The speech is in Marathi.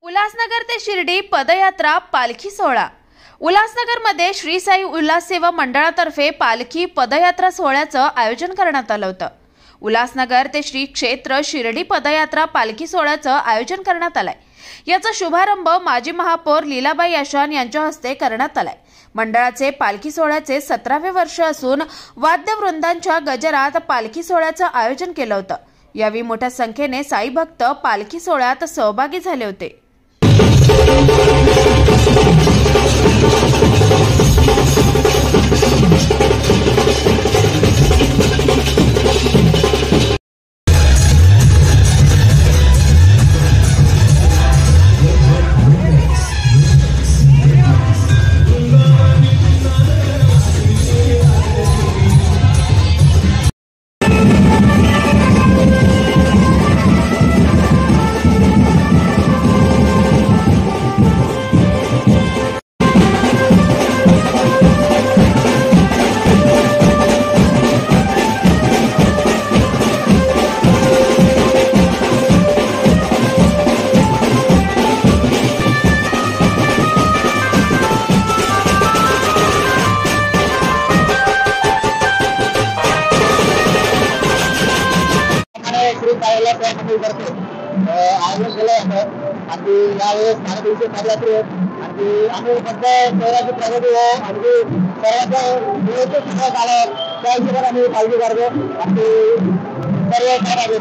उल्हासनगर ते शिर्डी पदयात्रा पालखी सोहळा। उल्हासनगरमध्ये श्री साई उल्हास सेवा मंडळातर्फे पालखी पदयात्रा सोहळ्याचं आयोजन करण्यात आलं होतं। उल्हासनगर ते श्री क्षेत्र शिर्डी पदयात्रा पालखी सोहळ्याचं आयोजन करण्यात आलंय। याचा शुभारंभ माजी महापौर लीलाबाई आशान यांच्या हस्ते करण्यात आलाय। मंडळाचे पालखी सोहळ्याचे 17वे वर्ष असून वाद्यवृंदांच्या गजरात पालखी सोहळ्याचं आयोजन केलं होतं। यावेळी मोठ्या संख्येने साई भक्त पालखी सोहळ्यात सहभागी झाले होते। आयोजन केलं होतं आणि यावेळेस भारतीय पदयात्रे आणि आम्ही फक्त शहराची प्रगती हो आणि सर्वांचं आलं त्या हिशोबाने आम्ही पालखी करतो आणि सर्व